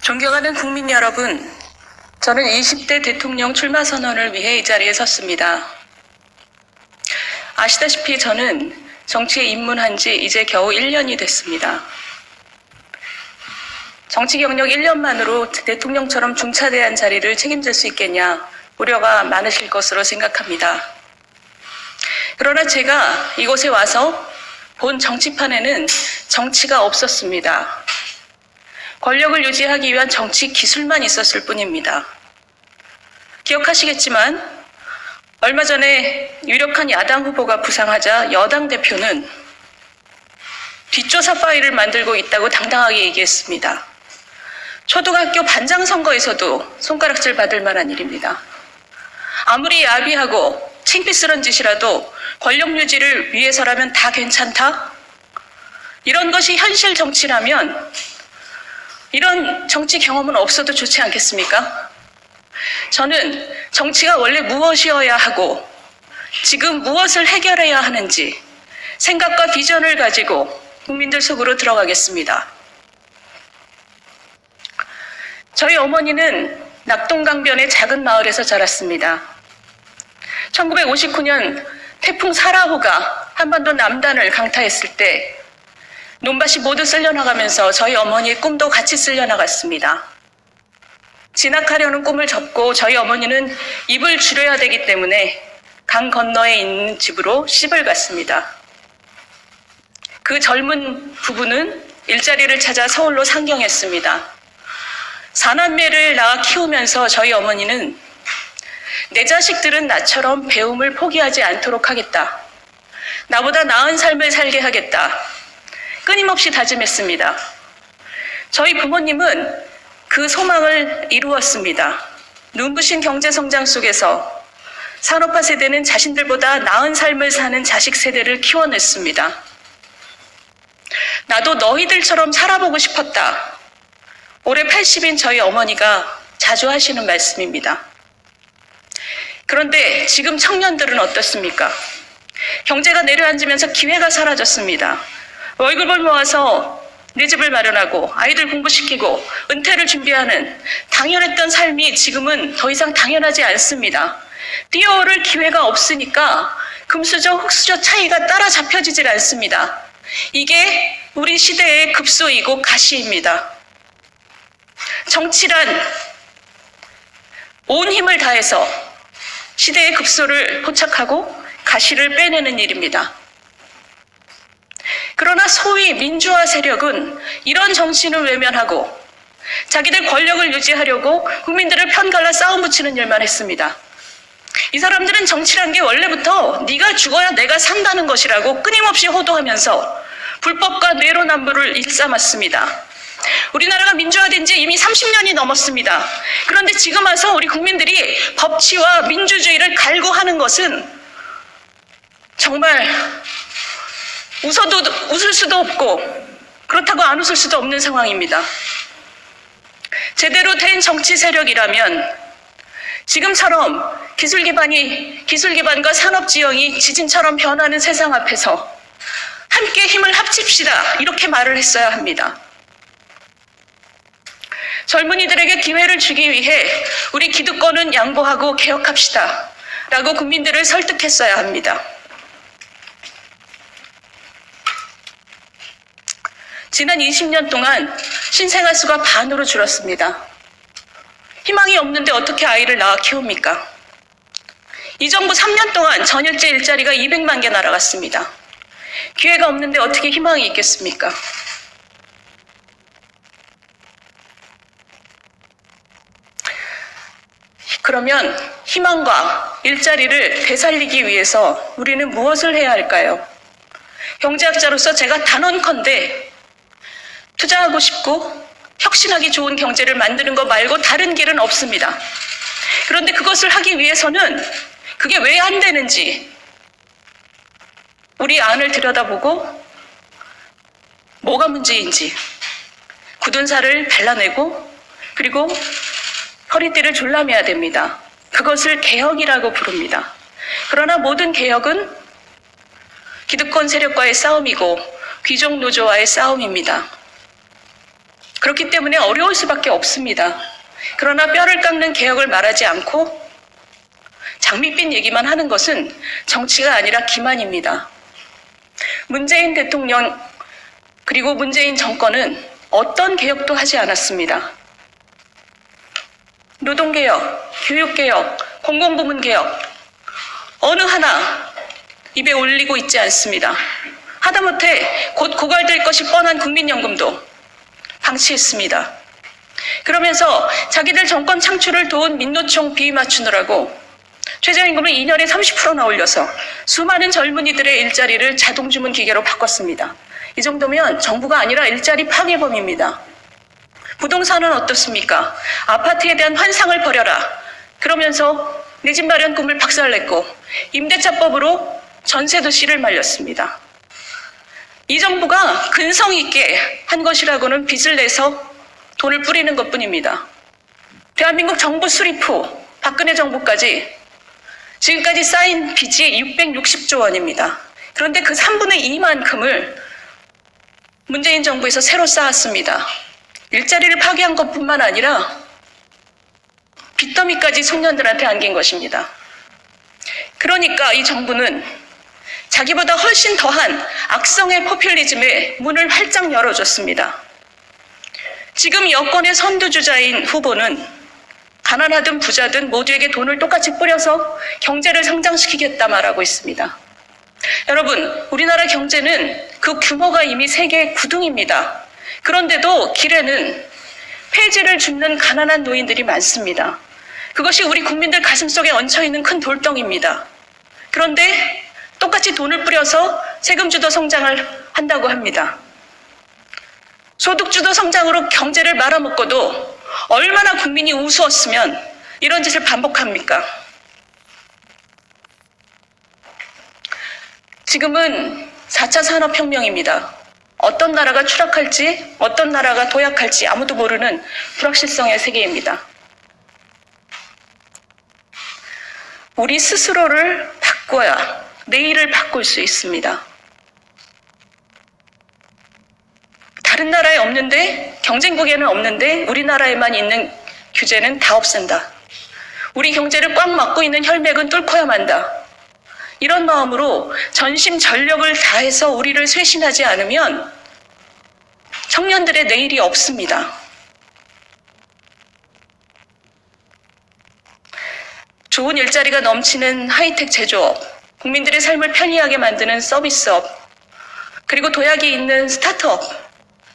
존경하는 국민 여러분, 저는 20대 대통령 출마 선언을 위해 이 자리에 섰습니다. 아시다시피 저는 정치에 입문한 지 이제 겨우 1년이 됐습니다. 정치 경력 1년만으로 대통령처럼 중차대한 자리를 책임질 수 있겠냐 우려가 많으실 것으로 생각합니다. 그러나 제가 이곳에 와서 본 정치판에는 정치가 없었습니다. 권력을 유지하기 위한 정치 기술만 있었을 뿐입니다. 기억하시겠지만 얼마 전에 유력한 야당 후보가 부상하자 여당 대표는 뒷조사 파일을 만들고 있다고 당당하게 얘기했습니다. 초등학교 반장 선거에서도 손가락질 받을 만한 일입니다. 아무리 야비하고 창피스러운 짓이라도 권력 유지를 위해서라면 다 괜찮다? 이런 것이 현실 정치라면 이런 정치 경험은 없어도 좋지 않겠습니까? 저는 정치가 원래 무엇이어야 하고 지금 무엇을 해결해야 하는지 생각과 비전을 가지고 국민들 속으로 들어가겠습니다. 저희 어머니는 낙동강변의 작은 마을에서 자랐습니다. 1959년 태풍 사라호가 한반도 남단을 강타했을 때 논밭이 모두 쓸려나가면서 저희 어머니의 꿈도 같이 쓸려나갔습니다. 진학하려는 꿈을 접고 저희 어머니는 입을 줄여야 되기 때문에 강 건너에 있는 집으로 시집을 갔습니다. 그 젊은 부부는 일자리를 찾아 서울로 상경했습니다. 4남매를 낳아 키우면서 저희 어머니는 내 자식들은 나처럼 배움을 포기하지 않도록 하겠다. 나보다 나은 삶을 살게 하겠다. 끊임없이 다짐했습니다. 저희 부모님은 그 소망을 이루었습니다. 눈부신 경제성장 속에서 산업화 세대는 자신들보다 나은 삶을 사는 자식 세대를 키워냈습니다. 나도 너희들처럼 살아보고 싶었다. 올해 80인 저희 어머니가 자주 하시는 말씀입니다. 그런데 지금 청년들은 어떻습니까? 경제가 내려앉으면서 기회가 사라졌습니다. 월급을 모아서 내 집을 마련하고 아이들 공부시키고 은퇴를 준비하는 당연했던 삶이 지금은 더 이상 당연하지 않습니다. 뛰어오를 기회가 없으니까 금수저, 흙수저 차이가 따라잡혀지질 않습니다. 이게 우리 시대의 급소이고 가시입니다. 정치란 온 힘을 다해서 시대의 급소를 포착하고 가시를 빼내는 일입니다. 그러나 소위 민주화 세력은 이런 정신을 외면하고 자기들 권력을 유지하려고 국민들을 편갈라 싸움 붙이는 일만 했습니다. 이 사람들은 정치란 게 원래부터 네가 죽어야 내가 산다는 것이라고 끊임없이 호도하면서 불법과 내로남불을 일삼았습니다. 우리나라가 민주화된 지 이미 30년이 넘었습니다. 그런데 지금 와서 우리 국민들이 법치와 민주주의를 갈구하는 것은 정말 웃을 수도 없고 그렇다고 안 웃을 수도 없는 상황입니다. 제대로 된 정치 세력이라면 지금처럼 기술 기반과 산업 지형이 지진처럼 변하는 세상 앞에서 함께 힘을 합칩시다 이렇게 말을 했어야 합니다. 젊은이들에게 기회를 주기 위해 우리 기득권은 양보하고 개혁합시다 라고 국민들을 설득했어야 합니다. 지난 20년 동안 신생아 수가 반으로 줄었습니다. 희망이 없는데 어떻게 아이를 낳아 키웁니까? 이 정부 3년 동안 전일제 일자리가 200만 개 날아갔습니다. 기회가 없는데 어떻게 희망이 있겠습니까? 그러면 희망과 일자리를 되살리기 위해서 우리는 무엇을 해야 할까요? 경제학자로서 제가 단언컨대 투자하고 싶고 혁신하기 좋은 경제를 만드는 것 말고 다른 길은 없습니다. 그런데 그것을 하기 위해서는 그게 왜 안 되는지 우리 안을 들여다보고 뭐가 문제인지 굳은 살을 발라내고 그리고 허리띠를 졸라매야 됩니다. 그것을 개혁이라고 부릅니다. 그러나 모든 개혁은 기득권 세력과의 싸움이고 귀족 노조와의 싸움입니다. 그렇기 때문에 어려울 수밖에 없습니다. 그러나 뼈를 깎는 개혁을 말하지 않고 장밋빛 얘기만 하는 것은 정치가 아니라 기만입니다. 문재인 대통령 그리고 문재인 정권은 어떤 개혁도 하지 않았습니다. 노동개혁, 교육개혁, 공공부문 개혁 어느 하나 입에 올리고 있지 않습니다. 하다못해 곧 고갈될 것이 뻔한 국민연금도 방치했습니다. 그러면서 자기들 정권 창출을 도운 민노총 비위 맞추느라고 최저임금을 2년에 30%나 올려서 수많은 젊은이들의 일자리를 자동주문 기계로 바꿨습니다. 이 정도면 정부가 아니라 일자리 파괴범입니다. 부동산은 어떻습니까? 아파트에 대한 환상을 버려라. 그러면서 내 집 마련 꿈을 박살냈고 임대차법으로 전세도 씨를 말렸습니다. 이 정부가 근성 있게 한 것이라고는 빚을 내서 돈을 뿌리는 것뿐입니다. 대한민국 정부 수립 후 박근혜 정부까지 지금까지 쌓인 빚이 660조 원입니다. 그런데 그 3분의 2만큼을 문재인 정부에서 새로 쌓았습니다. 일자리를 파괴한 것뿐만 아니라 빚더미까지 청년들한테 안긴 것입니다. 그러니까 이 정부는 자기보다 훨씬 더한 악성의 포퓰리즘에 문을 활짝 열어줬습니다. 지금 여권의 선두주자인 후보는 가난하든 부자든 모두에게 돈을 똑같이 뿌려서 경제를 성장시키겠다 말하고 있습니다. 여러분, 우리나라 경제는 그 규모가 이미 세계 9등입니다. 그런데도 길에는 폐지를 줍는 가난한 노인들이 많습니다. 그것이 우리 국민들 가슴속에 얹혀있는 큰 돌덩이입니다. 그런데 똑같이 돈을 뿌려서 세금주도 성장을 한다고 합니다. 소득주도 성장으로 경제를 말아먹고도 얼마나 국민이 우스웠으면 이런 짓을 반복합니까? 지금은 4차 산업혁명입니다. 어떤 나라가 추락할지, 어떤 나라가 도약할지 아무도 모르는 불확실성의 세계입니다. 우리 스스로를 바꿔야 내일을 바꿀 수 있습니다. 다른 나라에 없는데, 경쟁국에는 없는데 우리나라에만 있는 규제는 다 없앤다. 우리 경제를 꽉 막고 있는 혈맥은 뚫고야 만다. 이런 마음으로 전심전력을 다해서 우리를 쇄신하지 않으면 청년들의 내일이 없습니다. 좋은 일자리가 넘치는 하이텍 제조업, 국민들의 삶을 편리하게 만드는 서비스업, 그리고 도약이 있는 스타트업,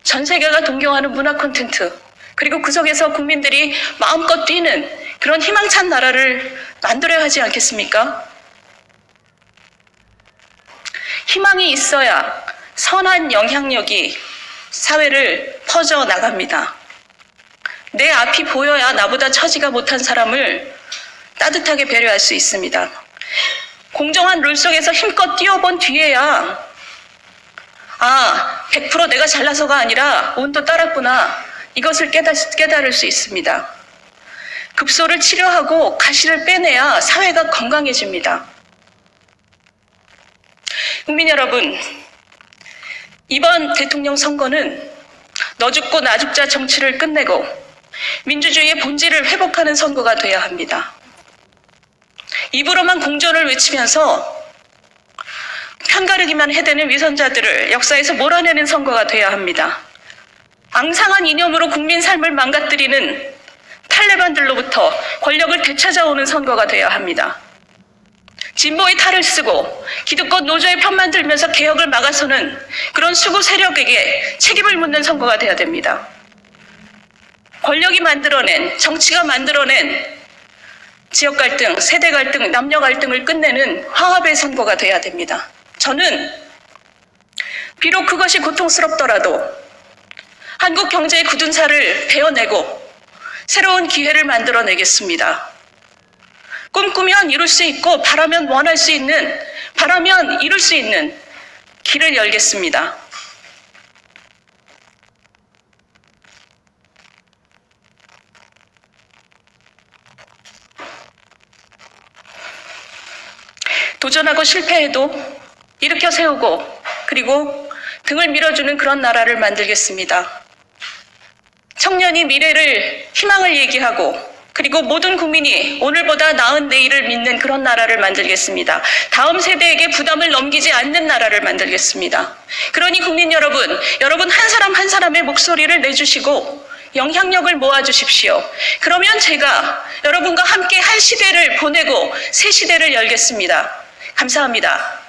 전 세계가 동경하는 문화 콘텐츠, 그리고 그 속에서 국민들이 마음껏 뛰는 그런 희망찬 나라를 만들어야 하지 않겠습니까? 희망이 있어야 선한 영향력이 사회를 퍼져나갑니다. 내 앞이 보여야 나보다 처지가 못한 사람을 따뜻하게 배려할 수 있습니다. 공정한 룰 속에서 힘껏 뛰어본 뒤에야 100% 내가 잘나서가 아니라 운도 따랐구나. 이것을 깨달을 수 있습니다. 급소를 치료하고 가시를 빼내야 사회가 건강해집니다. 국민 여러분, 이번 대통령 선거는 너 죽고 나 죽자 정치를 끝내고 민주주의의 본질을 회복하는 선거가 돼야 합니다. 입으로만 공존을 외치면서 편가르기만 해대는 위선자들을 역사에서 몰아내는 선거가 돼야 합니다. 앙상한 이념으로 국민 삶을 망가뜨리는 탈레반들로부터 권력을 되찾아오는 선거가 돼야 합니다. 진보의 탈을 쓰고 기득권 노조의 편만 들면서 개혁을 막아서는 그런 수구 세력에게 책임을 묻는 선거가 돼야 됩니다. 권력이 만들어낸, 정치가 만들어낸 지역 갈등, 세대 갈등, 남녀 갈등을 끝내는 화합의 선거가 돼야 됩니다. 저는 비록 그것이 고통스럽더라도 한국 경제의 굳은 살을 베어내고 새로운 기회를 만들어내겠습니다. 꿈꾸면 이룰 수 있고 바라면 원할 수 있는, 바라면 이룰 수 있는 길을 열겠습니다. 도전하고 실패해도 일으켜 세우고 그리고 등을 밀어주는 그런 나라를 만들겠습니다. 청년이 미래를, 희망을 얘기하고 그리고 모든 국민이 오늘보다 나은 내일을 믿는 그런 나라를 만들겠습니다. 다음 세대에게 부담을 넘기지 않는 나라를 만들겠습니다. 그러니 국민 여러분, 여러분 한 사람 한 사람의 목소리를 내주시고 영향력을 모아주십시오. 그러면 제가 여러분과 함께 한 시대를 보내고 새 시대를 열겠습니다. 감사합니다.